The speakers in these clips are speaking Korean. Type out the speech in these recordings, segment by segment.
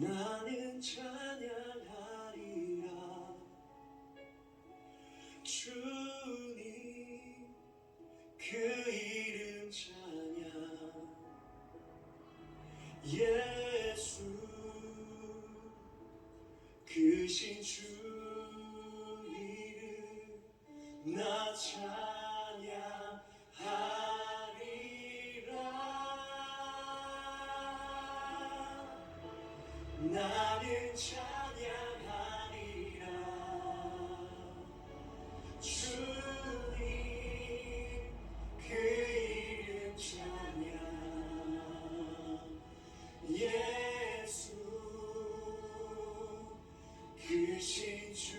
나는 찬양하리라. 주님 그 이름 찬양. 예수 크신 주 이름 나 찬양하리라. 나는 찬양하리라. 주님 그 이름 찬양. 예수 크신 주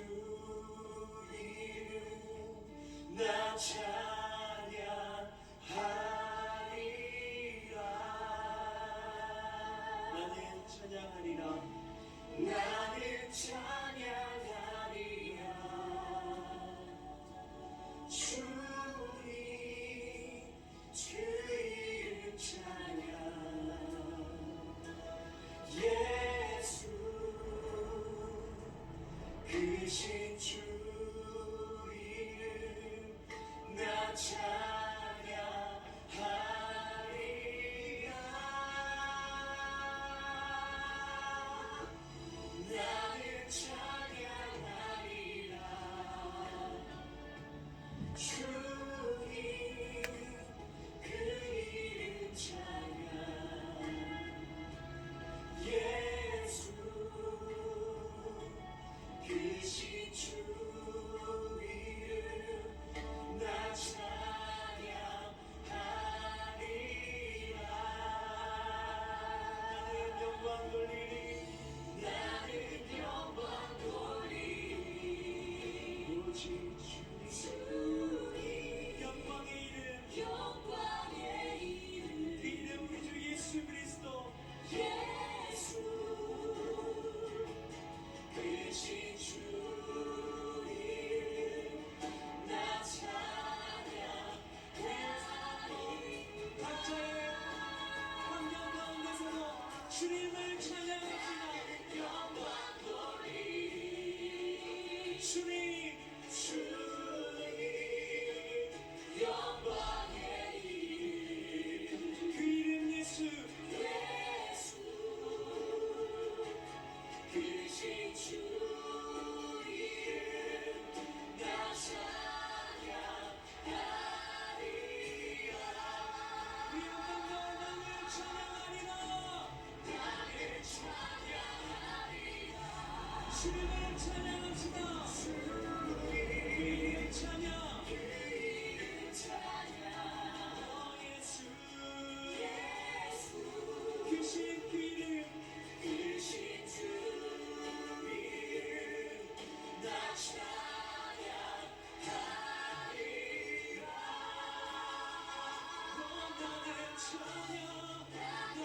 이름 나 찬양하리라. 나는 찬양하리라. 나는 찬양하리라. 주님 그 이름 찬양. 예수 크신 주 이름 나 찬양하리라. 나는 찬양하리라. 주님 그 이름 찬양. 예수 크신 주 이름 나 찬양하리라. 나는 영광 돌리리. 나는 영광 돌리리. 오직 주님 영광의 이름. 영광의 이름. 그 이름 우리 주 예수 그리스도. 예수 크신 주 이름 나 찬양하리. 각자의 환경 가운데서도 주님을 찬양합시다. 영광 돌리. 주님 영광의 이름. 그 이름 예수. 크신 주 이름 나 찬양하리라. 우리 영광과 나를 찬양하리라. 나를 찬양하리라. 주님을 찬양합시다. 그 이름 찬양. 그 이름 찬양. 예수 크신 그 이름. 크신 주 나 찬양하리라. 나는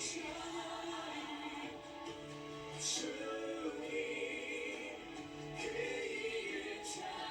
찬양하리. 주님 그 이름 찬양.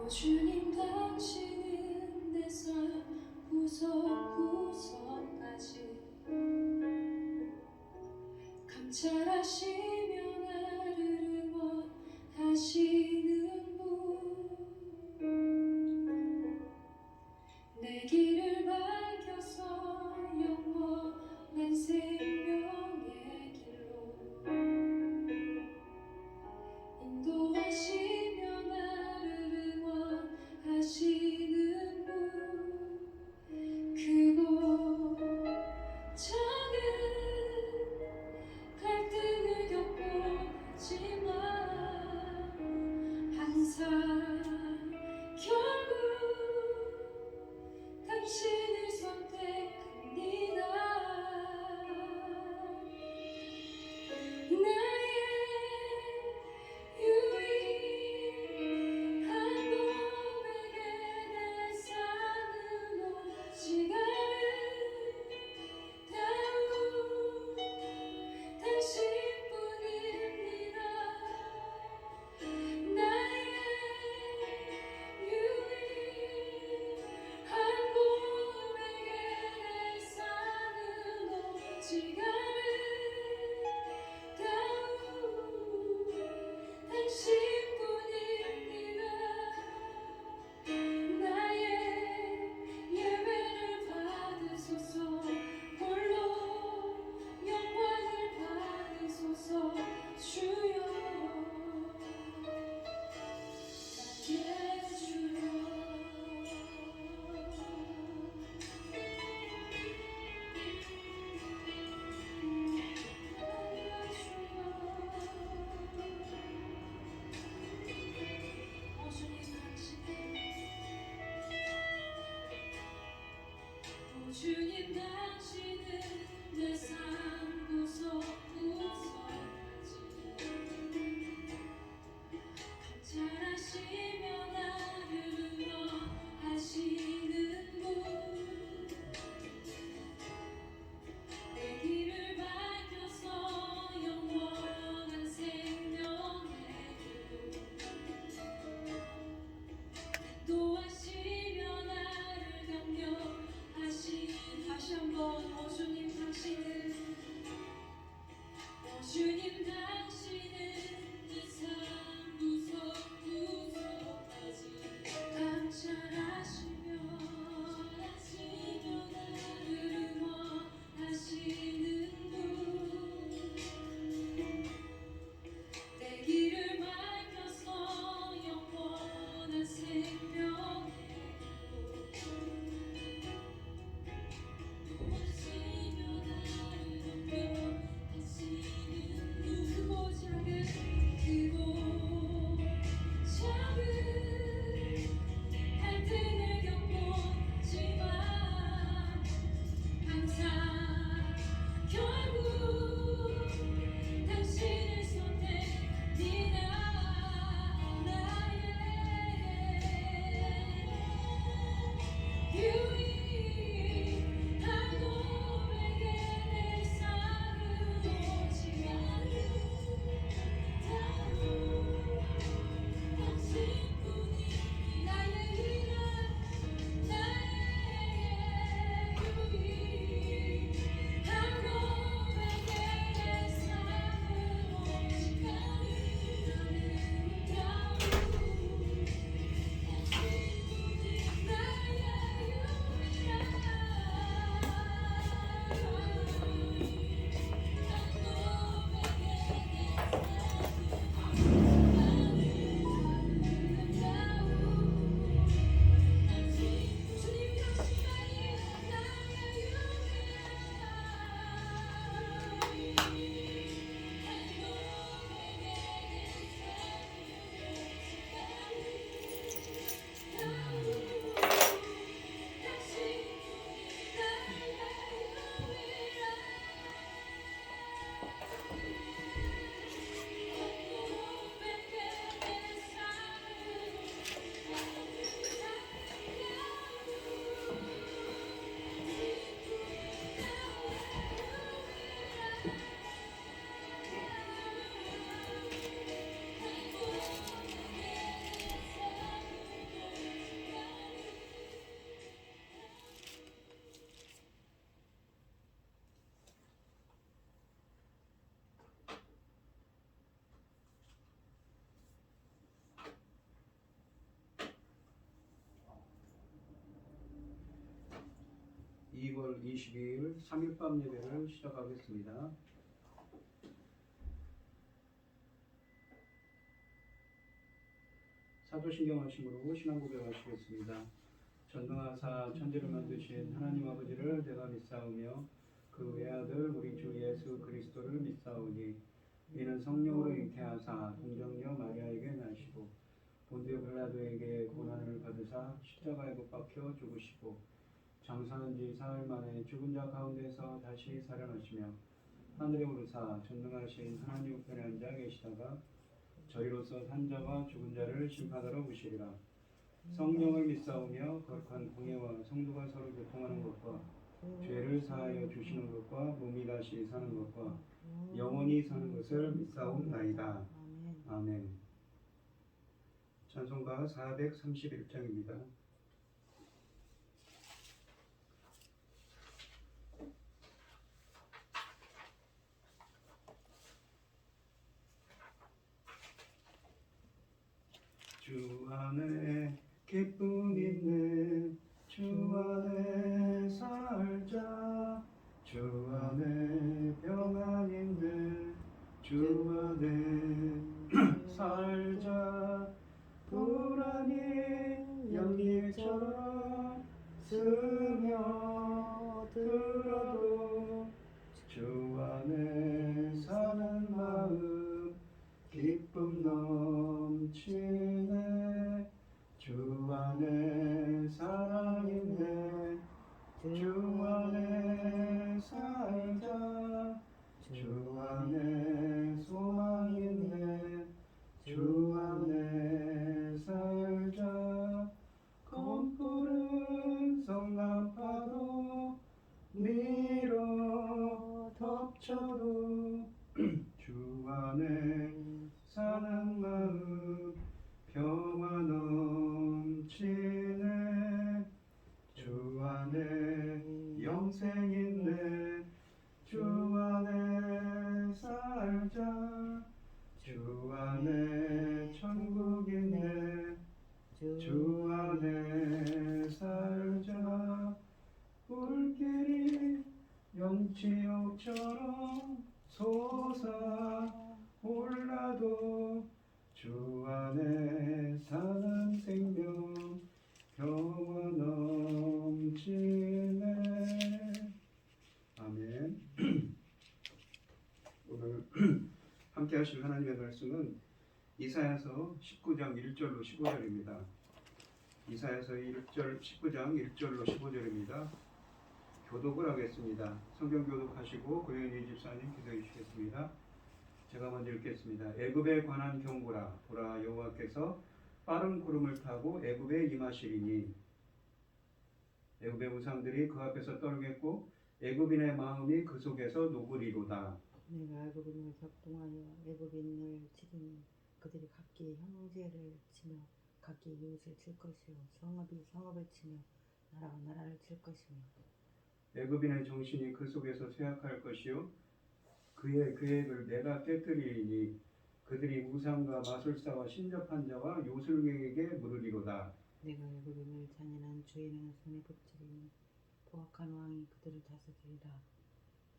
주님 당신은 내 삶 구석구석까지 감찰하시며 나를 응원하시는 분 내 길을 밝혀서 영원한 생명의 길로 인도하시며 나를 응원하시는 분 크고 작은 갈등을 겪었지만 항상 결국 당신을 선택합니다. 나의 유일한 고백에 내 삶은 오직 아름다운 당신뿐입니다. 나의 유일한 고백에 내 삶은 오직 아름다운 당신뿐입니다. 나의 예배를 받으소서 홀로 영광을 받으소서 주여 나의 주여 주님 당신은 내 삶 구석구석까지 감찰하시며 나를 응원하시는 분 내 길을 밝혀서 영원한 생명의 길로 인도하시며 나를 격려하시는 다시 한번 주님 당신은 주님 당신은 내 삶 구석구석까지 감찰하시며 나를 응원하시는 분 내 길을 밝혀서 영원한 생명의 6월 22일 3일 밤 예배를 시작하겠습니다. 사도신경 하심으로 신앙 고백하시겠습니다. 전능하사 천지를 만드신 하나님 아버지를 내가 믿사오며 그 외아들 우리 주 예수 그리스도를 믿사오니 이는 성령으로 잉태하사 동정녀 마리아에게 나시고 본디오 빌라도에게 고난을 받으사 십자가에 못 박혀 죽으시고 장사한 지 사흘 만에 죽은 자 가운데서 다시 살아나시며 하늘에 오르사 전능하신 하나님 우편에 앉아 계시다가 저희로서 산 자와 죽은 자를 심판하러 오시리라. 성령을 믿사오며 거룩한 공예와 성도가 서로 교통하는 것과 죄를 사하여 주시는 것과 몸이 다시 사는 것과 영원히 사는 것을 믿사옵나이다. 아멘. 찬송가 431장입니다. 주 안에 기쁨 있네 주 안에 살자 주 안에 평안 있네 주 안에 살자 불안이 연기처럼 스며들어도 주 안에 사는 마음 기쁨 넘치네 주 안에 사랑 있네 주 안에 살자 주 안에 소망 있네 주 안에 살자 검푸른 성난파도 밀어 덮쳐도 주 안에 사는 마음 평안 넘치네 주 안에 영생 있네 주 안에 살자 주 안에 천국 있네 주 안에 살자 불길이 연치옥처럼 솟아올라도 주 안에 사는 생명 평안 넘치네. 아멘. 오늘 함께 하실 하나님의 말씀은 이사야서 19장 1절로 15절입니다. 이사야서 19장 1절로 15절입니다. 교독을 하겠습니다. 성경 교독하시고 고현희 집사님 기도해 주시겠습니다. 제가 먼저 읽겠습니다. 애굽에 관한 경고라. 보라 여호와께서 빠른 구름을 타고 애굽에 임하시리니 애굽의 우상들이 그 앞에서 떨겠고 애굽인의 마음이 그 속에서 녹으리로다. 내가 애굽인을 격동하여 애굽인을 치리니 그들이 각기 형제를 치며 각기 이웃을 칠 것이요 성읍이 성읍을 치며 나라가 나라를 칠 것이며 애굽인의 정신이 그 속에서 쇠약할 것이요 그의 계획을 내가 깨뜨리리니 그들이 우상과 마술사와 신접한 자와 요술객에게 물으리로다. 내가 애굽인을 잔인한 주인의 손에 붙이리니 포악한 왕이 그들을 다스리리라.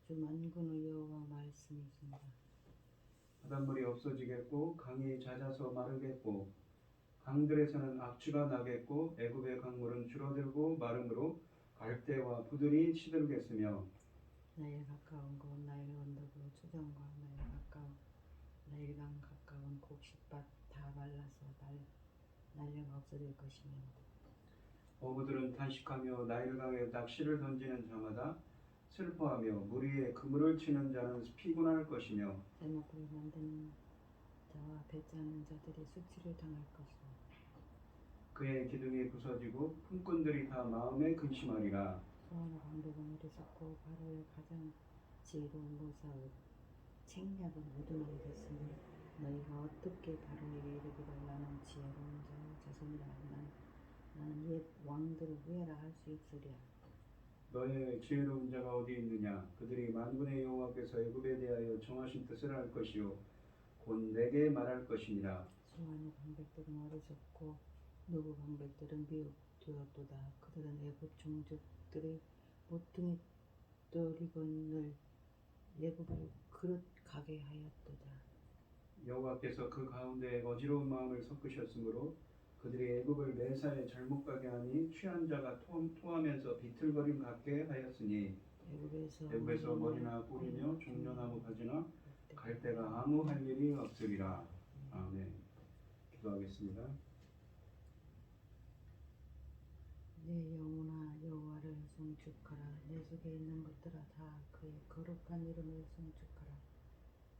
주 만군의 여호와 말씀이십니다. 바닷물이 없어지겠고 강이 잦아서 마르겠고 강들에서는 악취가 나겠고 애굽의 강물은 줄어들고 마름으로 갈대와 부들이 시들겠으며 나일 가까운 곳 나일 언덕의 초정과 나일 가까운 나일강 가까운 곡식밭 다 말라서 날려가 없어질 것이며 어부들은 탄식하며 나일강에 낚시를 던지는 자마다 슬퍼하며 물 위에 그물을 치는 자는 피곤할 것이며 쇠목을 만드는 자와 배 짜는 자들이 수치를 당할 것이며 그의 기둥이 부서지고 품꾼들이 다 마음에 근심하리라. 소원의 방백은 어리석고 바로의 가장 지혜로운 모사의 책략은 무둔하게 됐으니 너희가 어떻게 바로에게 이르기를 나는 지혜로운 자의 자손이라 나는 옛 왕들을 후회라 할 수 있으랴. 너의 지혜로운 자가 어디 있느냐? 그들이 만군의 여호와께서 애굽에 대하여 정하신 뜻을 알 것이요 곧 내게 말할 것이니라. 수많은 방백들은 어리석고 누구 방백들은 미혹되었도다. 그들은 애굽 종족들의 모퉁이 돌이건을 애굽을 그릇 가게 하였도다. 여호와께서 그 가운데 어지러운 마음을 섞으셨으므로 그들이 애굽을 매사에 잘못 가게 하니 취한 자가 토하면서 비틀거림 같게 하였으니 애굽에서 머리나 뿌리며 종려나무 가지나 갈 데가 아무 할 일이 없으리라. 아멘. 기도하겠습니다. 내 영혼아 여호와를 송축하라. 내 속에 있는 것들아 다 그의 거룩한 이름을 송축하라.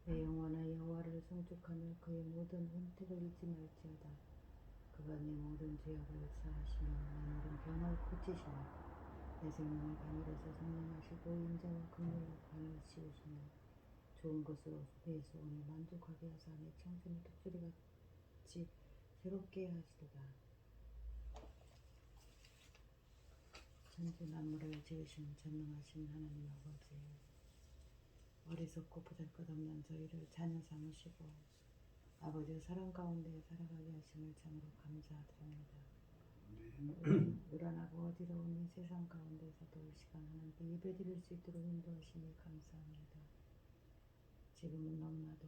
내 영혼아 여호와를 송축하며 그의 모든 은택을 잊지 말지어다. 그가 내 모든 죄악을 사하시며 내 모든 병을 고치시며 내 생명을 하늘에서 성령하시고 인자와 긍휼로 관을 씌우시며 좋은 것으로 내 소원을 만족하게 하사 내 청춘을 독수리같이 새롭게 하시도다. 천지 만물을 지으신 전능하신 하나님 아버지, 어리석고 보잘것없는 저희를 자녀 삼으시고 아버지의 사랑 가운데 살아가게 하심을 참으로 감사드립니다. 요란하고 어지러운 이 세상 가운데서도 이 시간 하나님께 예배드릴 수 있도록 인도하시니 감사합니다. 지금은 너무나도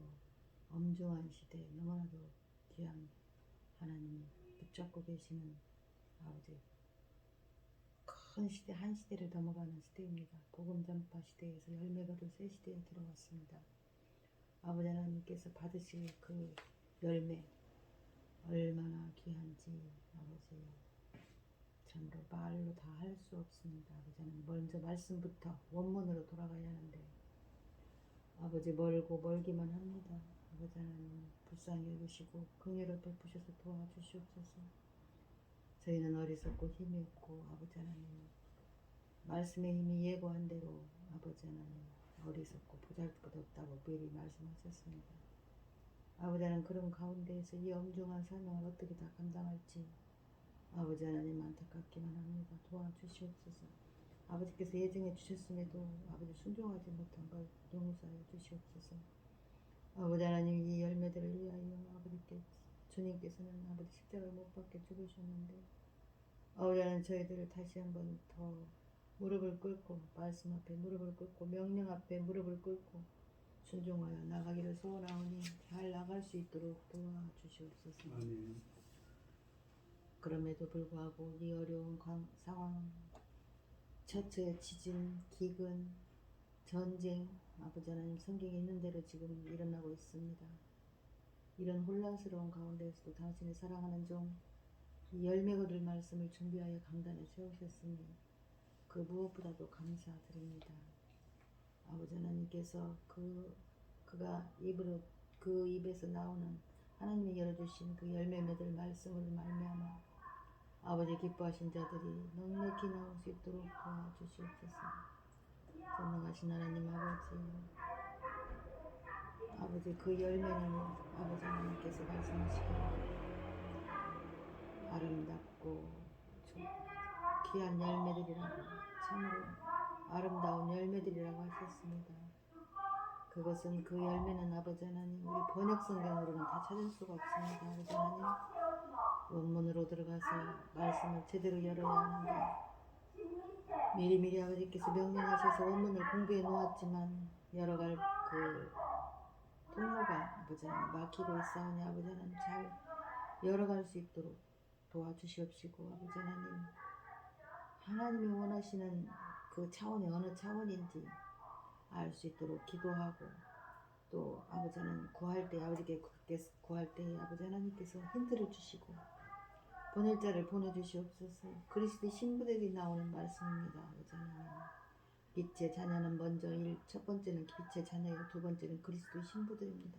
엄중한 시대, 너무나도 귀한 하나님이 붙잡고 계시는 아버지 큰 시대, 한 시대를 넘어가는 시대입니다. 복음 전파 시대에서 열매 거둘 새 시대에 들어왔습니다. 아버지 하나님께서 받으실 그 열매 얼마나 귀한지 아버지 참으로 말로 다 할 수 없습니다. 아버지는 먼저 말씀부터 원문으로 돌아가야 하는데 아버지 멀고 멀기만 합니다. 아버지 하나님 불쌍히 여기시고 긍휼을 베푸셔서 도와주시옵소서. 저희는 어리석고 힘이 없고 아버지 하나님 말씀의 힘이 예고한 대로 아버지 하나님 어리석고 보잘것없다고 미리 말씀하셨습니다. 아버지 하나님 그런 가운데에서 이 엄중한 사명을 어떻게 다 감당할지 아버지 하나님 안타깝기만 합니다. 도와주시옵소서. 아버지께서 예정해 주셨음에도 아버지 순종하지 못한 걸 용서하여 주시옵소서. 아버지 하나님 이 열매들을 위하여 아버지께 주님께서는 아버지 십자가를 못 박게 죽으셨는데 아버지 하나님 저희들을 다시 한번 더 무릎을 꿇고 말씀 앞에 무릎을 꿇고 명령 앞에 무릎을 꿇고 순종하여 나가기를 소원하오니 잘 나갈 수 있도록 도와주시옵소서. 아멘. 그럼에도 불구하고 이 어려운 상황 처처 지진, 기근, 전쟁 아버지 하나님 성경에 있는 대로 지금 일어나고 있습니다. 이런 혼란스러운 가운데에서도 당신의 사랑하는 종 이 열매 거둘 말씀을 준비하여 강단에 세우셨으니 그 무엇보다도 감사드립니다. 아버지 하나님께서 그가 입으로 그 입에서 나오는 하나님이 열어주신 그 열매 맺을 말씀으로 말미암아 아버지 기뻐하신 자들이 넉넉히 나올 수 있도록 도와주시옵소서. 전능하신 하나님 아버지 그 열매는 아버지 하나님께서 말씀하시기를 아름답고 귀한 열매들이라고 참으로 아름다운 열매들이라고 하셨습니다. 그것은 그 열매는 아버지 하나님 우리 번역 성경으로는 다 찾을 수가 없습니다. 아버지 하나님 원문으로 들어가서 말씀을 제대로 열어야 하는데 미리미리 아버지께서 명령하셔서 원문을 공부해 놓았지만 열어갈 그 통로가 아버지 하나님 막히고 있사오니 아버지 하나님 잘 열어갈 수 있도록 도와주시옵시고 아버지 하나님이 원하시는 그 차원이 어느 차원인지 알 수 있도록 기도하고 또 아버지 하나님 구할 때 아버지께서 구할 때 아버지 하나님께서 힌트를 주시고 보낼 자를 보내주시옵소서. 그리스도 신부들이 나오는 말씀입니다. 아버지 하나님 빛의 자녀는 먼저 첫 번째는 빛의 자녀요 두 번째는 그리스도 신부들입니다.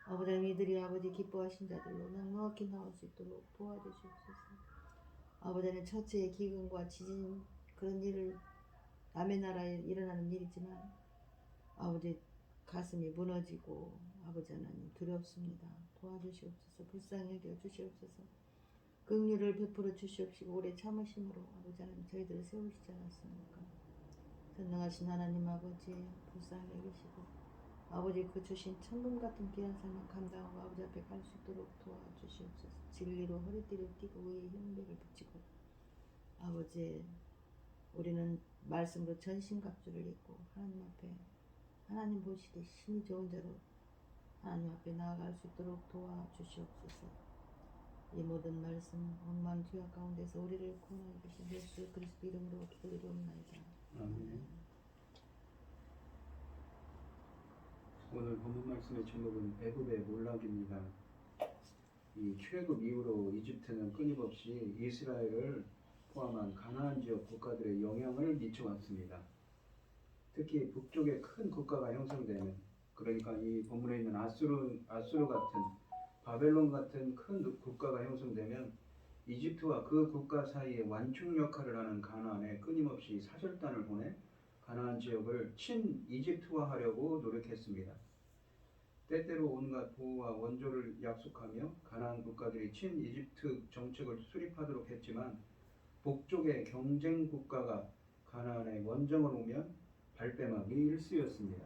아버지 하나님 이들이 아버지 기뻐하신 자들로 넉넉히 나올 수 있도록 도와주시옵소서. 아버지 하나님 처처의 기근과 지진 그런 일을 남의 나라에 일어나는 일이지만 아버지 가슴이 무너지고 아버지 하나님 두렵습니다. 도와주시옵소서. 불쌍히 여겨 주시옵소서. 긍휼을 베풀어 주시옵시고 오래 참으심으로 아버지 하나님 저희들을 세우시지 않았습니까? 전능하신 하나님 아버지 불쌍히 여기시고 아버지 그 주신 천금 같은 귀한 삶을 감당하고 아버지 앞에 갈 수 있도록 도와주시옵소서. 진리로 허리띠를 띠고 의의 흉배를 붙이고 아버지의 우리는 말씀으로 전신갑주를 입고 하나님 앞에 하나님 보시되 신이 좋은 자로 하나님 앞에 나아갈 수 있도록 도와주시옵소서. 이 모든 말씀 원망 죄악 가운데서 우리를 구원하여 계신 예수 그리스도 이름으로 기도드리옵나이다. 아멘. 오늘 본문 말씀의 제목은 애굽의 몰락입니다. 이 출애굽 이후로 이집트는 끊임없이 이스라엘을 포함한 가나안 지역 국가들의 영향을 미쳐왔습니다. 특히 북쪽에 큰 국가가 형성되면, 그러니까 이 본문에 있는 아수르 같은 바벨론 같은 큰 국가가 형성되면 이집트와 그 국가 사이에 완충 역할을 하는 가나안에 끊임없이 사절단을 보내 가나안 지역을 친이집트화하려고 노력했습니다. 때때로 온갖 보호와 원조를 약속하며 가나안 국가들이 친이집트 정책을 수립하도록 했지만 북쪽의 경쟁 국가가 가나안에 원정을 오면 발뺌하기 일쑤였습니다.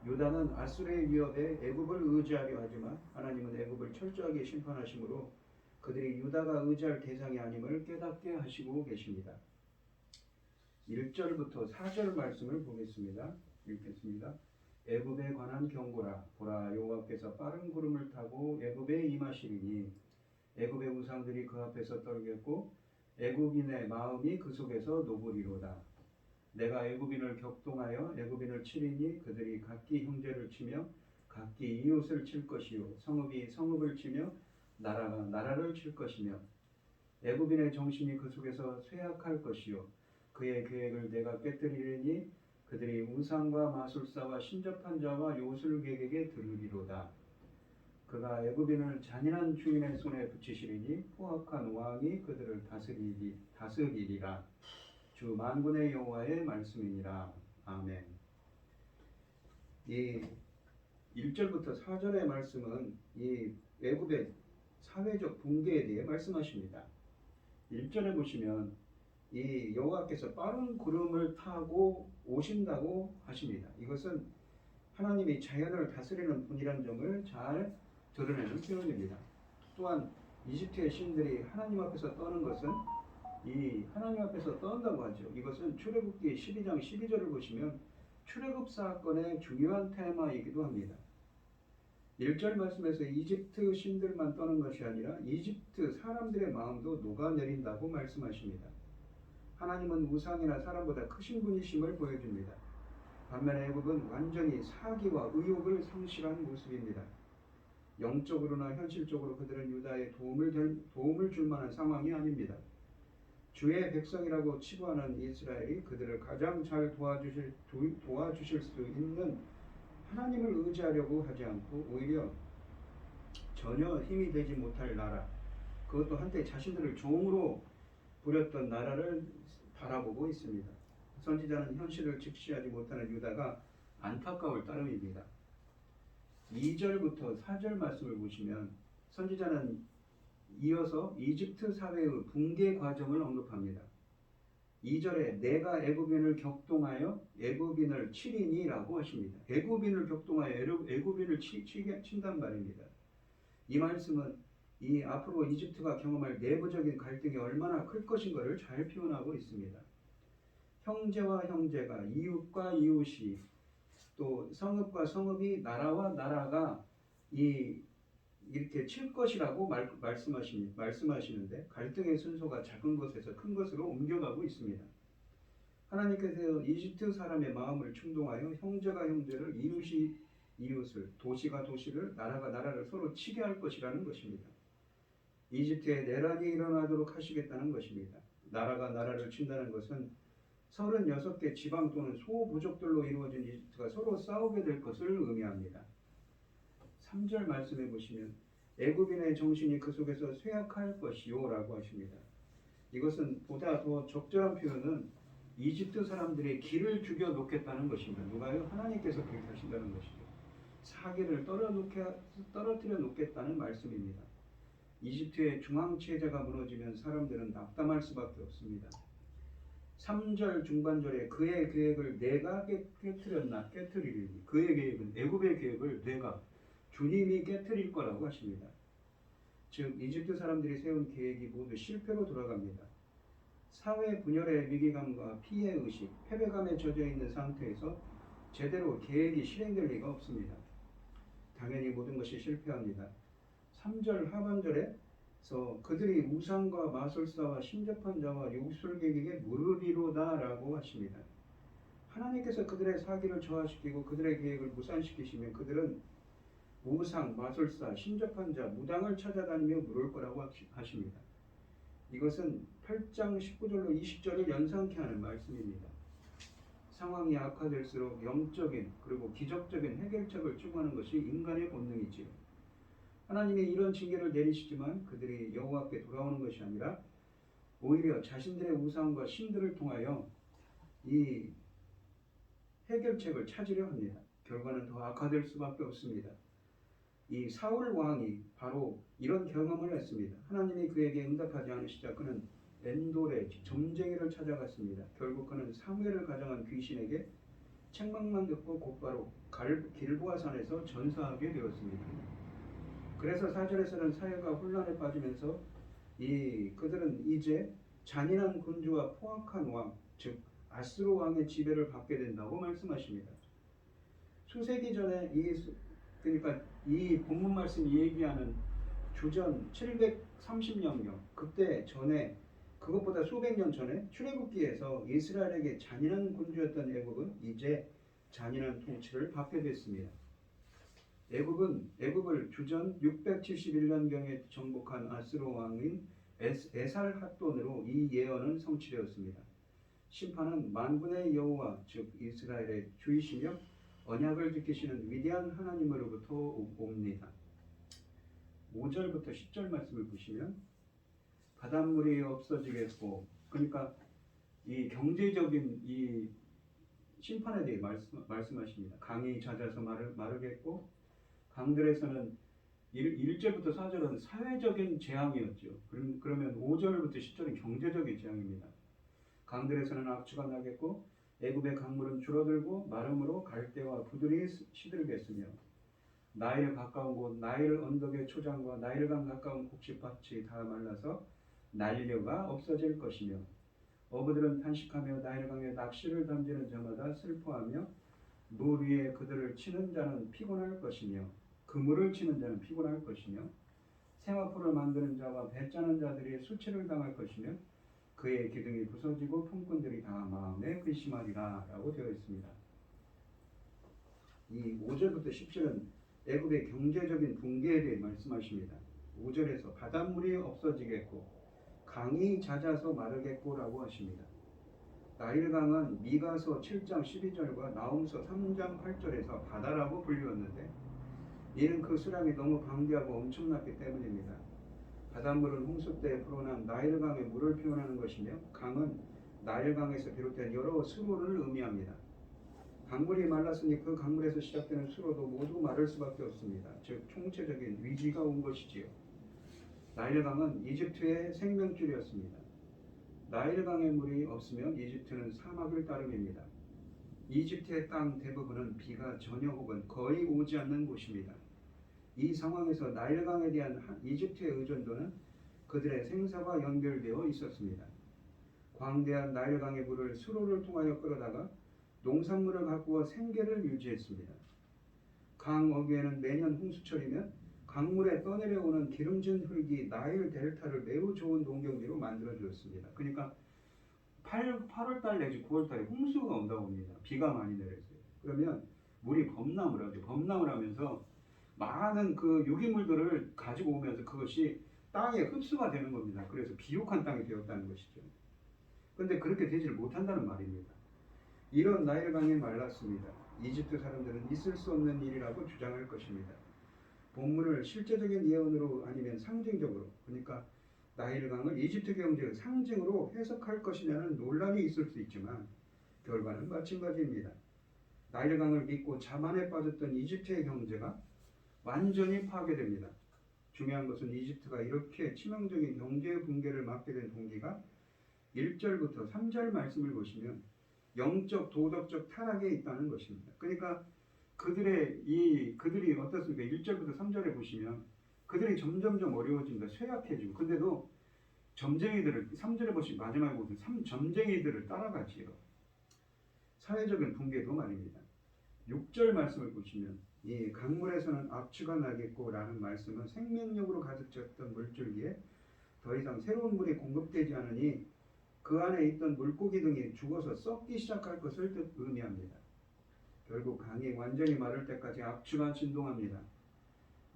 유다는 아수르의 위협에 애굽을 의지하려 하지만 하나님은 애굽을 철저하게 심판하시므로 그들이 유다가 의지할 대상이 아님을 깨닫게 하시고 계십니다. 1절부터 4절 말씀을 보겠습니다. 읽겠습니다. 애굽에 관한 경고라. 보라, 여호와께서 빠른 구름을 타고 애굽에 임하시리니 애굽의 우상들이 그 앞에서 떨겠고 애굽인의 마음이 그 속에서 녹으리로다. 내가 애굽인을 격동하여 애굽인을 치리니 그들이 각기 형제를 치며 각기 이웃을 칠 것이요 성읍이 성읍을 치며 나라가 나라를 칠 것이며 애굽인의 정신이 그 속에서 쇠약할 것이요 그의 계획을 내가 깨뜨리리니 그들이 우상과 마술사와 신접한 자와 요술객에게 들으리로다. 그가 애굽인을 잔인한 주인의 손에 붙이시리니 포악한 왕이 그들을 다스리리라. 주 만군의 여호와의 말씀이니라. 아멘. 이 1절부터 4절의 말씀은 이 애굽의 사회적 붕괴에 대해 말씀하십니다. 1절에 보시면 이 여호와께서 빠른 구름을 타고 오신다고 하십니다. 이것은 하나님이 자연을 다스리는 분이라는 점을 잘 드러내는 표현입니다. 또한 이집트의 신들이 하나님 앞에서 떠는 것은 이 하나님 앞에서 떤다고 하죠. 이것은 출애굽기 12장 12절을 보시면 출애굽 사건의 중요한 테마이기도 합니다. 1절 말씀에서 이집트 신들만 떠는 것이 아니라 이집트 사람들의 마음도 녹아내린다고 말씀하십니다. 하나님은 우상이나 사람보다 크신 분이심을 보여줍니다. 반면에 애굽은 완전히 사기와 의욕을 상실한 모습입니다. 영적으로나 현실적으로 그들은 유다에 도움을 줄 만한 상황이 아닙니다. 주의 백성이라고 치부하는 이스라엘이 그들을 가장 잘 도와주실 수 있는 하나님을 의지하려고 하지 않고 오히려 전혀 힘이 되지 못할 나라, 그것도 한때 자신들을 종으로 부렸던 나라를 바라보고 있습니다. 선지자는 현실을 직시하지 못하는 유다가 안타까울 따름입니다. 2절부터 4절 말씀을 보시면 선지자는 이어서 이집트 사회의 붕괴 과정을 언급합니다. 2절에 내가 애굽인을 격동하여 애굽인을 치리니라고 하십니다. 애굽인을 격동하여 애굽인을 친단 말입니다. 이 말씀은 이 앞으로 이집트가 경험할 내부적인 갈등이 얼마나 클 것인가를 잘 표현하고 있습니다. 형제와 형제가, 이웃과 이웃이, 또 성읍과 성읍이, 나라와 나라가 이렇게 칠 것이라고 말씀하시는데 갈등의 순서가 작은 것에서 큰 것으로 옮겨가고 있습니다. 하나님께서 이집트 사람의 마음을 충동하여 형제가 형제를, 이웃이 이웃을, 도시가 도시를, 나라가 나라를 서로 치게 할 것이라는 것입니다. 이집트에 내란이 일어나도록 하시겠다는 것입니다. 나라가 나라를 친다는 것은 36개 지방 또는 소부족들로 이루어진 이집트가 서로 싸우게 될 것을 의미합니다. 3절 말씀해 보시면 애굽인의 정신이 그 속에서 쇠약할 것이요 라고 하십니다. 이것은 보다 더 적절한 표현은 이집트 사람들의 길을 죽여 놓겠다는 것입니다. 누가요? 하나님께서 그렇게 하신다는 것이죠. 사기를 떨어뜨려 놓겠다는 말씀입니다. 이집트의 중앙체제가 무너지면 사람들은 낙담할 수밖에 없습니다. 3절 중반절에 그의 계획을 내가 깨뜨리리니, 그의 계획은, 애굽의 계획을 내가, 주님이 깨뜨릴 거라고 하십니다. 즉 이집트 사람들이 세운 계획이 모두 실패로 돌아갑니다. 사회 분열의 위기감과 피해 의식, 패배감에 젖어 있는 상태에서 제대로 계획이 실행될 리가 없습니다. 당연히 모든 것이 실패합니다. 3절 하반절에서 그들이 우상과 마술사와 신접한 자와 욕술객에게 무르리로다 라고 하십니다. 하나님께서 그들의 사기를 저하시키고 그들의 계획을 무산시키시면 그들은 우상, 마술사, 신접한 자, 무당을 찾아다니며 물을 거라고 하십니다. 이것은 8장 19절로 20절을 연상케 하는 말씀입니다. 상황이 악화될수록 영적인 그리고 기적적인 해결책을 추구하는 것이 인간의 본능이지요. 하나님이 이런 징계를 내리시지만 그들이 여호와께 돌아오는 것이 아니라 오히려 자신들의 우상과 신들을 통하여 이 해결책을 찾으려 합니다. 결과는 더 악화될 수밖에 없습니다. 이 사울 왕이 바로 이런 경험을 했습니다. 하나님이 그에게 응답하지 않으시자 그는 엔돌의 점쟁이를 찾아갔습니다. 결국 그는 사무엘을 가장한 귀신에게 책망만 듣고 곧바로 길보아 산에서 전사하게 되었습니다. 그래서 4절에서는 사회가 혼란에 빠지면서 그들은 이제 잔인한 군주와 포악한 왕, 즉 아스로 왕의 지배를 받게 된다고 말씀하십니다. 수세기 전에 그러니까 이 본문 말씀이 얘기하는 주전 730년경 그때 전에 그것보다 수백 년 전에 출애굽기에서 이스라엘에게 잔인한 군주였던 애굽은 이제 잔인한 통치를 받게 됐습니다. 애굽을 주전 671년경에 정복한 아스로 왕인 에살핫돈으로 이 예언은 성취되었습니다. 심판은 만군의 여호와 즉 이스라엘의 주이시며 언약을 지키시는 위대한 하나님으로부터 옵니다. 5절부터 10절 말씀을 보시면 바닷물이 없어지겠고 그러니까 이 경제적인 이 심판에 대해 말씀하십니다. 강이 잦아서 마르겠고 강들에서는 1절부터 4절은 사회적인 재앙이었죠. 그러면 5절부터 10절은 경제적인 재앙입니다. 강들에서는 악취가 나겠고 애굽의 강물은 줄어들고 마름으로 갈대와 부들이 시들겠으며 나일 가까운 곳 나일 언덕의 초장과 나일강 가까운 곡식밭이 다 말라서 난려가 없어질 것이며 어부들은 탄식하며 나일강에 낚시를 던지는 자마다 슬퍼하며 물 위에 그들을 치는 자는 피곤할 것이며 그물을 치는 자는 피곤할 것이며 세마포를 만드는 자와 배 짜는 자들이 수치를 당할 것이며 그의 기둥이 부서지고 품꾼들이 다 마음에 근심하리라 라고 되어 있습니다. 이 5절부터 10절은 애굽의 경제적인 붕괴에 대해 말씀하십니다. 5절에서 바닷물이 없어지겠고 강이 잦아서 마르겠고 라고 하십니다. 나일강은 미가서 7장 12절과 나홈서 3장 8절에서 바다라고 불리웠는데 이는 그 수량이 너무 방대하고 엄청났기 때문입니다. 바닷물은 홍수 때 불어난 나일강의 물을 표현하는 것이며 강은 나일강에서 비롯된 여러 수로를 의미합니다. 강물이 말랐으니 그 강물에서 시작되는 수로도 모두 마를 수밖에 없습니다. 즉 총체적인 위기가 온 것이지요. 나일강은 이집트의 생명줄이었습니다. 나일강의 물이 없으면 이집트는 사막을 따름입니다. 이집트의 땅 대부분은 비가 전혀 혹은 거의 오지 않는 곳입니다. 이 상황에서 나일강에 대한 이집트의 의존도는 그들의 생사와 연결되어 있었습니다. 광대한 나일강의 물을 수로를 통하여 끌어다가 농산물을 가꾸어 생계를 유지했습니다. 강 어귀에는 매년 홍수철이면 강물에 떠내려오는 기름진 흙이 나일 델타를 매우 좋은 농경지로 만들어주었습니다. 그러니까 8월달 내지 9월달에 홍수가 온다고 합니다. 비가 많이 내렸어요. 그러면 물이 범람을 하죠. 범람을 하면서 많은 그 유기물들을 가지고 오면서 그것이 땅에 흡수가 되는 겁니다. 그래서 비옥한 땅이 되었다는 것이죠. 그런데 그렇게 되지를 못한다는 말입니다. 이런 나일강이 말랐습니다. 이집트 사람들은 있을 수 없는 일이라고 주장할 것입니다. 본문을 실제적인 예언으로 아니면 상징적으로 그러니까 나일강을 이집트 경제의 상징으로 해석할 것이냐는 논란이 있을 수 있지만 결과는 마찬가지입니다. 나일강을 믿고 자만에 빠졌던 이집트의 경제가 완전히 파괴됩니다. 중요한 것은 이집트가 이렇게 치명적인 경제 붕괴를 맞게 된 동기가 1절부터 3절 말씀을 보시면 영적 도덕적 타락에 있다는 것입니다. 그러니까 그들이 어떻습니까? 1절부터 3절에 보시면 그들이 점점점 어려워진다. 쇠약해지고 근데도 점쟁이들을 3절에 보시면 마지막에 보시면 점쟁이들을 따라가지요. 사회적인 붕괴도 말입니다. 6절 말씀을 보시면 이 강물에서는 악취가 나겠고라는 말씀은 생명력으로 가득 찼던 물줄기에 더 이상 새로운 물이 공급되지 않으니 그 안에 있던 물고기 등이 죽어서 썩기 시작할 것을 의미합니다. 결국 강이 완전히 마를 때까지 악취가 진동합니다.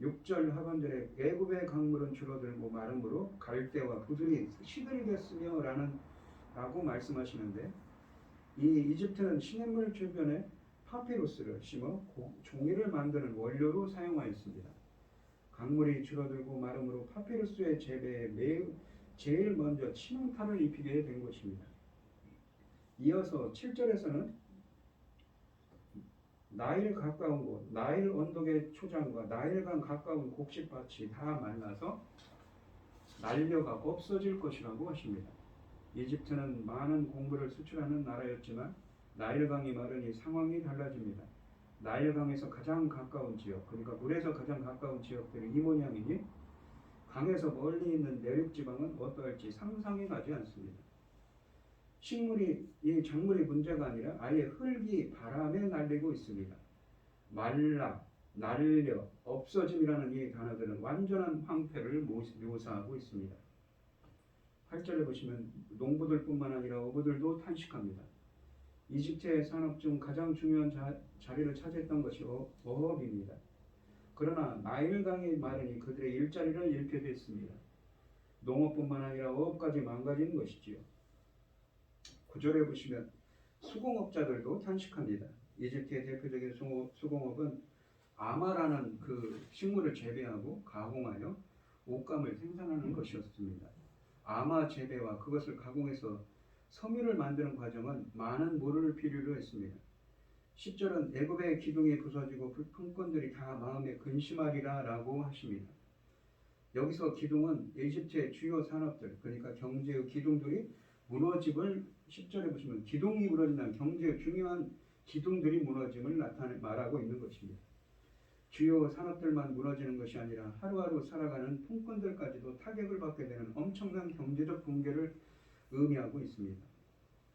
6절 하반절에 애굽의 강물은 줄어들고 마름으로 갈대와 부들이 시들겠으며 라고 말씀하시는데 이 이집트는 시냇물 주변에 파피루스를 심어 종이를 만드는 원료로 사용하였습니다. 강물이 줄어들고 마름으로 파피루스의 재배에 제일 먼저 치명타를 입히게 된 것입니다. 이어서 7절에서는 나일 가까운 곳, 나일 언덕의 초장과 나일강 가까운 곡식밭이 다 말라서 날려가 없어질 것이라고 하십니다. 이집트는 많은 곡물을 수출하는 나라였지만 나일강이 마르니 상황이 달라집니다. 나일강에서 가장 가까운 지역, 그러니까 물에서 가장 가까운 지역들이 이 모양이니 강에서 멀리 있는 내륙지방은 어떠할지 상상이 가지 않습니다. 이 작물이 문제가 아니라 아예 흙이 바람에 날리고 있습니다. 말라, 날려, 없어짐이라는 이 단어들은 완전한 황폐를 묘사하고 있습니다. 8절에 보시면 농부들뿐만 아니라 어부들도 탄식합니다. 이집트의 산업 중 가장 중요한 자리를 차지했던 것이 어업입니다. 그러나 나일강이 마르니 그들의 일자리를 잃게 됐습니다. 농업뿐만 아니라 어업까지 망가진 것이지요. 9절에 보시면 수공업자들도 탄식합니다. 이집트의 대표적인 수공업은 아마라는 그 식물을 재배하고 가공하여 옷감을 생산하는 것이었습니다. 아마 재배와 그것을 가공해서 섬유를 만드는 과정은 많은 물을 필요로 했습니다. 10절은 애굽의 기둥이 부서지고 품꾼들이 다 마음에 근심하리라 라고 하십니다. 여기서 기둥은 이집트의 주요 산업들, 그러니까 경제의 기둥들이 무너짐을 10절에 보시면 기둥이 무너진다는 경제의 중요한 기둥들이 무너짐을 말하고 있는 것입니다. 주요 산업들만 무너지는 것이 아니라 하루하루 살아가는 품꾼들까지도 타격을 받게 되는 엄청난 경제적 붕괴를 의미하고 있습니다.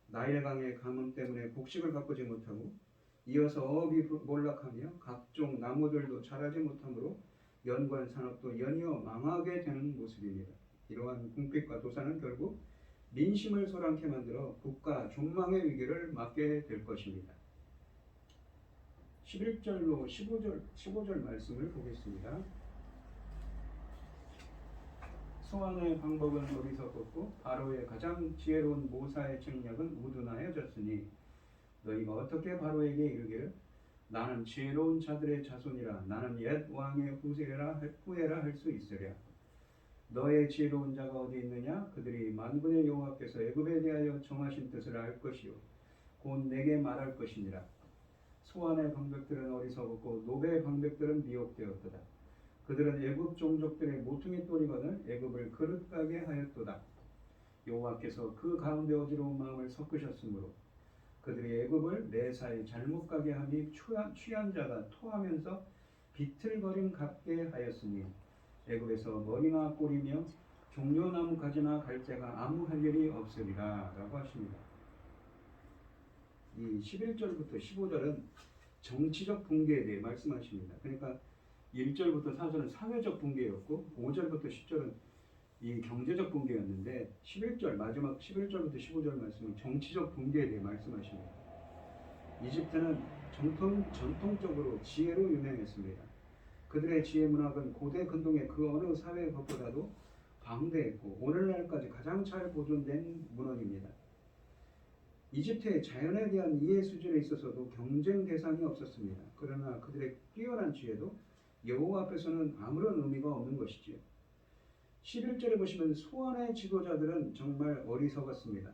나일강의 가뭄 때문에 곡식을 가꾸지 못하고 이어서 어업이 몰락하며 각종 나무들도 자라지 못하므로 연관 산업도 연이어 망하게 되는 모습입니다. 이러한 궁핍과 도산은 결국 민심을 소란케 만들어 국가 존망의 위기를 맞게 될 것입니다. 11절로 15절 말씀을 보겠습니다. 소환의 방법은 어리석었고 바로의 가장 지혜로운 모사의 책략은 우둔하여졌으니 너희가 어떻게 바로에게 이르기를 나는 지혜로운 자들의 자손이라 나는 옛 왕의 후예라 할 수 있으랴. 너의 지혜로운 자가 어디 있느냐? 그들이 만군의 여호와께서 애굽에 대하여 정하신 뜻을 알 것이요 곧 내게 말할 것이니라. 소환의 방백들은 어리석었고 노베의 방백들은 미혹되었도다. 그들은 애굽 종족들의 모퉁이 돌이거늘 애굽을 그릇가게 하였도다. 여호와께서 그 가운데 어지러운 마음을 섞으셨으므로 그들이 애굽을 매사에 잘못 가게 하니 취한 자가 토하면서 비틀거림 같게 하였으니 애굽에서 머리나 꼬리며 종려나무 가지나 갈대가 아무 할 일이 없으리라 라고 하십니다. 이 11절부터 15절은 정치적 붕괴에 대해 말씀하십니다. 그러니까 1절부터 4절은 사회적 붕괴였고 5절부터 10절은 이 경제적 붕괴였는데 11절 마지막 11절부터 15절 말씀은 정치적 붕괴에 대해 말씀하십니다. 이집트는 전통적으로 지혜로 유명했습니다. 그들의 지혜 문학은 고대 근동의 그 어느 사회의 것보다도 방대했고 오늘날까지 가장 잘 보존된 문헌입니다. 이집트의 자연에 대한 이해 수준에 있어서도 경쟁 대상이 없었습니다. 그러나 그들의 뛰어난 지혜도 여호와 앞에서는 아무런 의미가 없는 것이지요. 11절에 보시면 소환의 지도자들은 정말 어리석었습니다.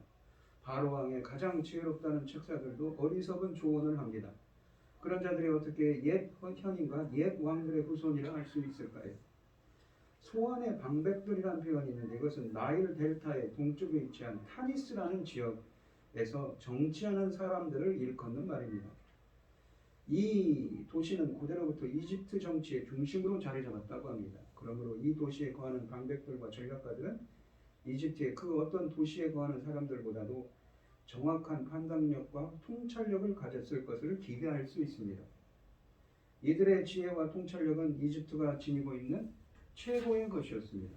바로왕의 가장 지혜롭다는 책사들도 어리석은 조언을 합니다. 그런 자들이 어떻게 옛 현인과 옛 왕들의 후손이라 할 수 있을까요? 소환의 방백들이라는 표현이 있는데 이것은 나일 델타의 동쪽에 위치한 타니스라는 지역에서 정치하는 사람들을 일컫는 말입니다. 이 도시는 고대로부터 이집트 정치의 중심으로 자리 잡았다고 합니다. 그러므로 이 도시에 거하는 방백들과 전략가들은 이집트의 그 어떤 도시에 거하는 사람들보다도 정확한 판단력과 통찰력을 가졌을 것을 기대할 수 있습니다. 이들의 지혜와 통찰력은 이집트가 지니고 있는 최고의 것이었습니다.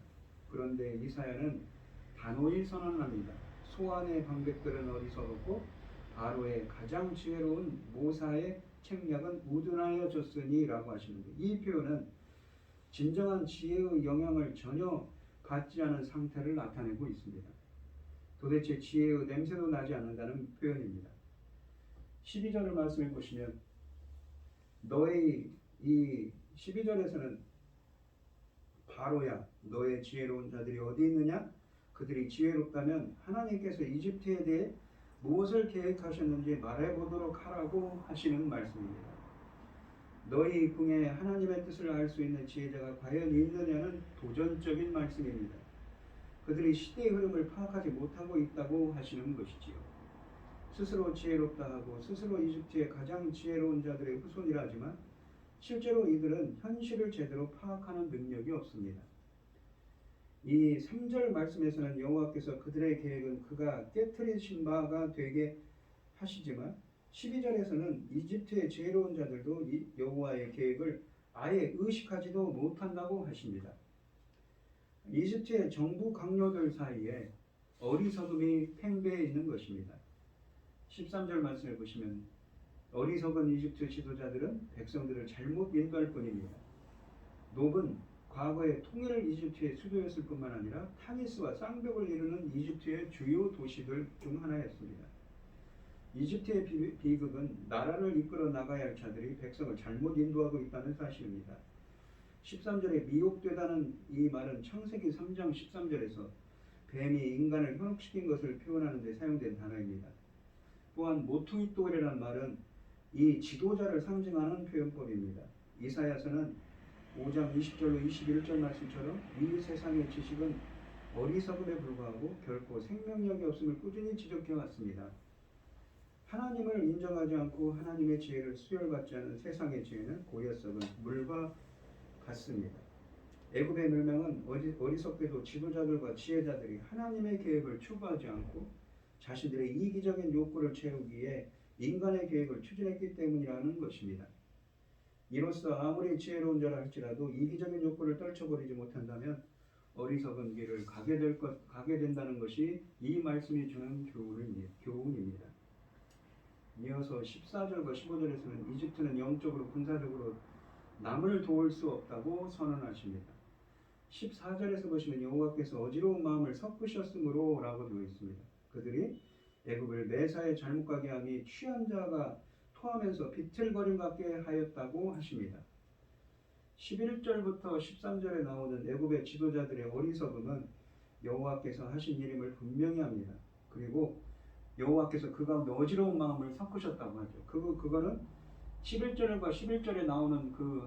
그런데 이사야는 단호히 선언합니다. 소환의 방백들은 어리석었고 바로의 가장 지혜로운 모사의 책략은 우둔하여졌으니 라고 하시는데, 이 표현은 진정한 지혜의 영향을 전혀 받지 않은 상태를 나타내고 있습니다. 도대체 지혜의 냄새도 나지 않는다는 표현입니다. 12절을 말씀해 보시면 너의 이 12절에서는 바로야 너의 지혜로운 자들이 어디 있느냐? 그들이 지혜롭다면 하나님께서 이집트에 대해 무엇을 계획하셨는지 말해보도록 하라고 하시는 말씀입니다. 너희 궁에 하나님의 뜻을 알 수 있는 지혜자가 과연 있느냐는 도전적인 말씀입니다. 그들이 시대의 흐름을 파악하지 못하고 있다고 하시는 것이지요. 스스로 지혜롭다 하고 스스로 이집트의 가장 지혜로운 자들의 후손이라 하지만 실제로 이들은 현실을 제대로 파악하는 능력이 없습니다. 이 3절 말씀에서는 여호와께서 그들의 계획은 그가 깨트리신 바가 되게 하시지만 12절에서는 이집트의 지혜로운 자들도 이 여호와의 계획을 아예 의식하지도 못한다고 하십니다. 이집트의 정부 강요들 사이에 어리석음이 팽배해 있는 것입니다. 13절 말씀을 보시면 어리석은 이집트 지도자들은 백성들을 잘못 인도할 뿐입니다. 노브는 과거에 통일을 이집트의 수도였을 뿐만 아니라 타니스와 쌍벽을 이루는 이집트의 주요 도시들 중 하나였습니다. 이집트의 비극은 나라를 이끌어 나가야 할 자들이 백성을 잘못 인도하고 있다는 사실입니다. 13절에 미혹되다는 이 말은 창세기 3장 13절에서 뱀이 인간을 현혹시킨 것을 표현하는 데 사용된 단어입니다. 또한 모퉁이돌이라는 말은 이 지도자를 상징하는 표현법입니다. 이사야서는 5장 20절로 21절 말씀처럼 이 세상의 지식은 어리석음에 불과하고 결코 생명력이 없음을 꾸준히 지적해 왔습니다. 하나님을 인정하지 않고 하나님의 지혜를 수혈받지 않은 세상의 지혜는 고여 썩은 물과 같습니다. 애굽의 멸망은 어리석게도 지도자들과 지혜자들이 하나님의 계획을 추구하지 않고 자신들의 이기적인 욕구를 채우기 위해 인간의 계획을 추진했기 때문이라는 것입니다. 이로써 아무리 지혜로운 자라 할지라도 이기적인 욕구를 떨쳐버리지 못한다면 어리석은 길을 가게 된다는 것이 이 말씀이 주는 교훈입니다. 이어서 14절과 15절에서는 이집트는 영적으로 군사적으로 남을 도울 수 없다고 선언하십니다. 14절에서 보시면 여호와께서 어지러운 마음을 섞으셨으므로 라고 되어 있습니다. 그들이 애굽을 매사에 잘못 가게 하니 취한 자가 토하면서 비틀거림 같게 하였다고 하십니다. 11절부터 13절에 나오는 애굽의 지도자들의 어리석음은 여호와께서 하신 일임을 분명히 합니다. 그리고 여호와께서 그 가운데 어지러운 마음을 섞으셨다고 하죠. 그거는 11절과 11절에 나오는 그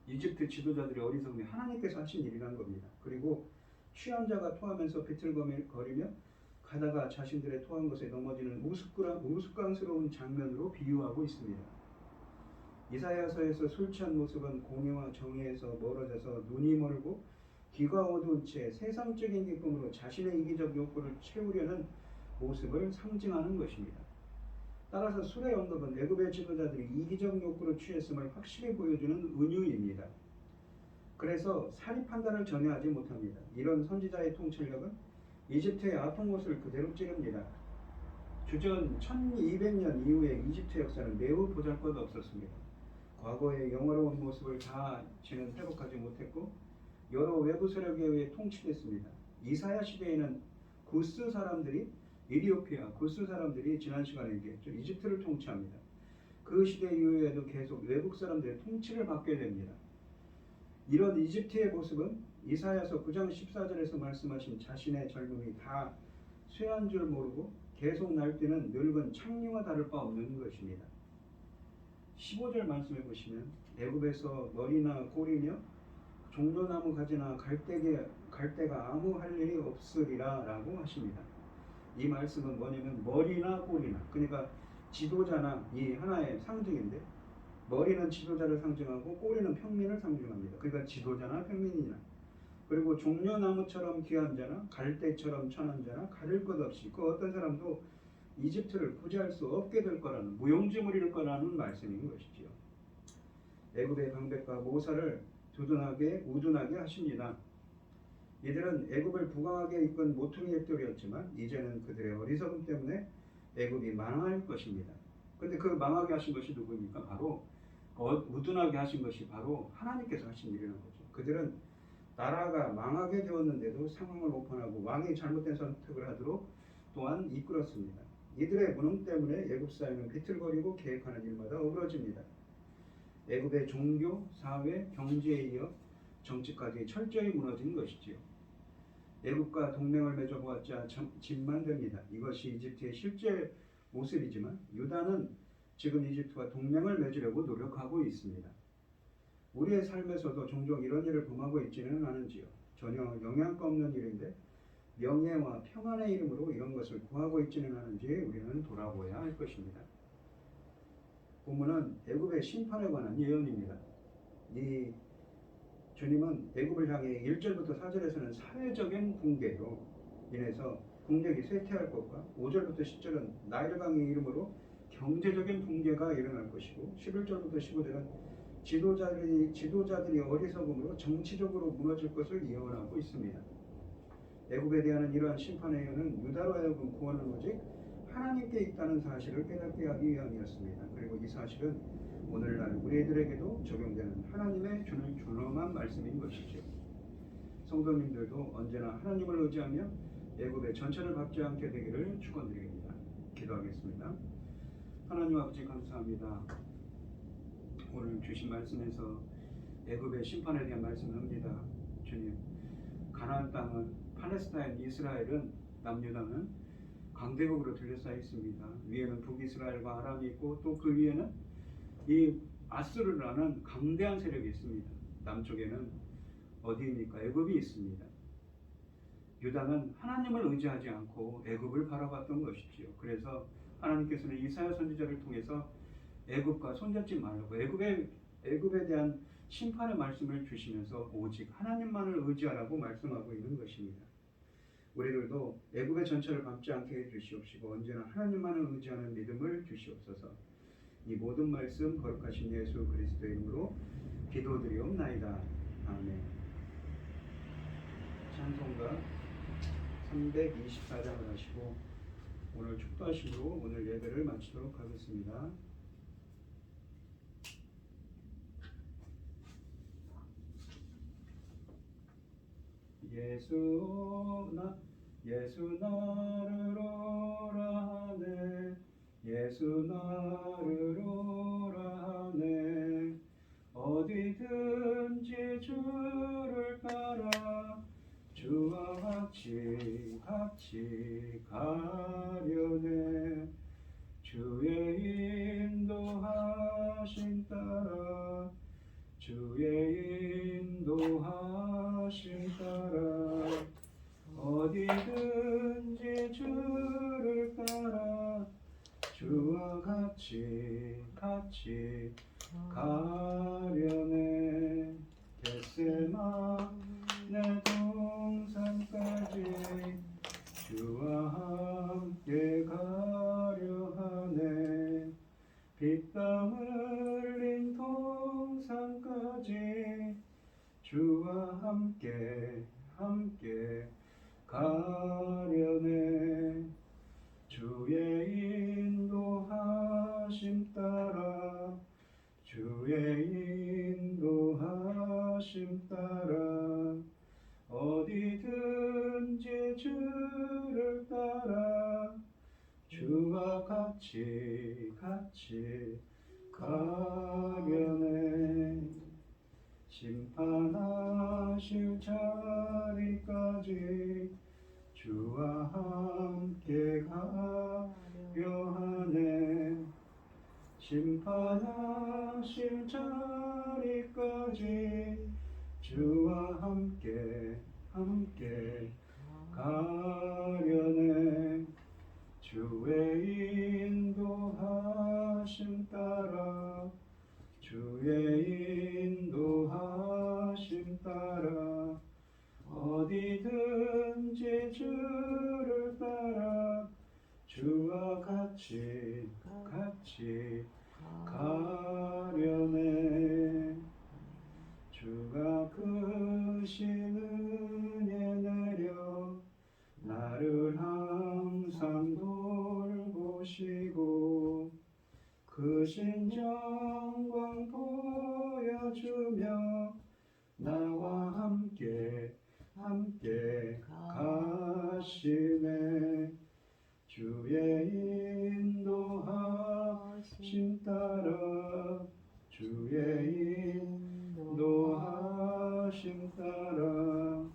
이집트 지도자들의 어리석음이 하나님께서 하신 일이라는 겁니다. 그리고 취한 자가 토하면서 비틀거리며 가다가 자신들의 토한 것에 넘어지는 우스꽝스러운 장면으로 비유하고 있습니다. 이사야서에서 술 취한 모습은 공의와 정의에서 멀어져서 눈이 멀고 귀가 어두운 채 세상적인 기쁨으로 자신의 이기적 욕구를 채우려는 모습을 상징하는 것입니다. 따라서 술의 언급은 애굽의 지도자들이 이기적 욕구를 취했음을 확실히 보여주는 은유입니다. 그래서 사리 판단을 전혀 하지 못합니다. 이런 선지자의 통찰력은 이집트의 아픈 곳을 그대로 찌릅니다. 주전 1200년 이후의 이집트 역사는 매우 보잘것없었습니다. 과거의 영화로운 모습을 다시는 회복하지 못했고 여러 외부 세력에 의해 통치됐습니다. 이사야 시대에는 구스 사람들이 지난 시간에 얘기했죠. 이집트를 통치합니다. 그 시대 이후에도 계속 외국 사람들의 통치를 받게 됩니다. 이런 이집트의 모습은 이사야서 9장 14절에서 말씀하신 자신의 젊음이 다 쇠한 줄 모르고 계속 날뛰는 늙은 창리와 다를 바 없는 것입니다. 15절 말씀해 보시면 애굽에서 머리나 꼬리며 종려나무 가지나 갈대가 아무 할 일이 없으리라 라고 하십니다. 이 말씀은 뭐냐면 머리나 꼬리나, 그러니까 지도자나 이 하나의 상징인데 머리는 지도자를 상징하고 꼬리는 평민을 상징합니다. 그러니까 지도자나 평민이나 그리고 종려나무처럼 귀한 자나 갈대처럼 천한 자나 가릴 것 없이 그 어떤 사람도 이집트를 구제할 수 없게 될 거라는 무용지물일 거라는 말씀인 것이지요. 애굽의 방백과 모사를 우둔하게 하십니다. 이들은 애굽을 부강하게 이끈 모퉁이의 뜰이었지만 이제는 그들의 어리석음 때문에 애굽이 망할 것입니다. 그런데 그 망하게 하신 것이 누구입니까? 바로 우둔하게 하신 것이 바로 하나님께서 하신 일이라는 거죠. 그들은 나라가 망하게 되었는데도 상황을 오판하고 왕이 잘못된 선택을 하도록 또한 이끌었습니다. 이들의 무능 때문에 애굽 사회는 비틀거리고 계획하는 일마다 어그러집니다. 애굽의 종교, 사회, 경제에 이어 정치까지 철저히 무너진 것이지요. 애굽과 동맹을 맺어보았자 짐만 됩니다. 이것이 이집트의 실제 모습이지만 유다는 지금 이집트와 동맹을 맺으려고 노력하고 있습니다. 우리의 삶에서도 종종 이런 일을 범하고 있지는 않은지요. 전혀 영향가 없는 일인데 명예와 평안의 이름으로 이런 것을 구하고 있지는 않은지 우리는 돌아보아야 할 것입니다. 본문은 애굽의 심판에 관한 예언입니다. 이 주님은 애굽을 향해 1절부터 4절에서는 사회적인 붕괴로 인해서 국력이 쇠퇴할 것과 5절부터 10절은 나일강의 이름으로 경제적인 붕괴가 일어날 것이고 11절부터 15절은 지도자들이 어리석음으로 정치적으로 무너질 것을 예언하고 있습니다. 애굽에 대한 이러한 심판의 예언은 유다로 하여금 구원은 오직 하나님께 있다는 사실을 깨닫게 하기 위함이었습니다. 그리고 이 사실은 오늘날 우리들에게도 적용되는 하나님의 주는 준엄한 말씀인 것이죠. 성도님들도 언제나 하나님을 의지하며 애굽의 전체를 밟지 않게 되기를 축원드립니다. 기도하겠습니다. 하나님 아버지 감사합니다. 오늘 주신 말씀에서 애굽의 심판에 대한 말씀합니다. 주님, 가나안 땅은 팔레스타인, 이스라엘은 남유다는 강대국으로 둘러싸여 있습니다. 위에는 북이스라엘과 아람이 있고 또 그 위에는 이 아수르라는 강대한 세력이 있습니다. 남쪽에는 어디입니까? 애굽이 있습니다. 유다는 하나님을 의지하지 않고 애굽을 바라봤던 것이지요. 그래서 하나님께서는 이사야 선지자를 통해서 애굽과 손잡지 말라고 애굽에 대한 심판의 말씀을 주시면서 오직 하나님만을 의지하라고 말씀하고 있는 것입니다. 우리들도 애굽의 전체를 밟지 않게 해주시옵시고 언제나 하나님만을 의지하는 믿음을 주시옵소서. 이 모든 말씀 거룩하신 예수 그리스도의 이름으로 기도드리옵나이다. 아멘. 찬송가 324장을 하시고 오늘 축도하심으로 오늘 예배를 마치도록 하겠습니다. 예수 나를 오라 하네. 예수 나를 오라 하네. 어디든지 주를 따라 주와 같이 가려네. 주의 인도하심 따라 주의 인도하심 따라 어디든지 주를 따라 주와 같이 가려네. 겟세마네 동산까지 주와 함께 가려 하네. 피땀 흘린 동산까지 주와 함께 가려네. 주의 인도하심 따라 주의 인도하심 따라 어디든지 주를 따라 주와 같이 가려네. 심판하실 자리까지 주와 함께 가려 하네. 심판하실 자리까지 주와 함께 가려네. 주의 인도하심 따라 주의 인도하심 따라 주며 나와 함께 가시네. 주의 인도하심 따라 주의 인도하심 따라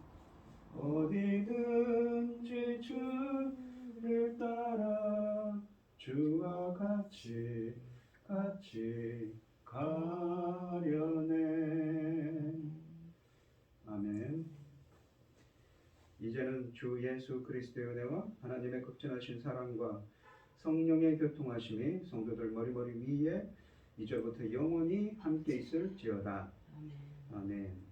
어디든지 주를 따라 주와 같이 가려네. 아멘. 이제는 주 예수 그리스도의 은혜와 하나님의 극진하신 사랑과 성령의 교통하심이 성도들 머리머리 위에 이제부터 영원히 함께 있을지어다. 아멘. 아멘.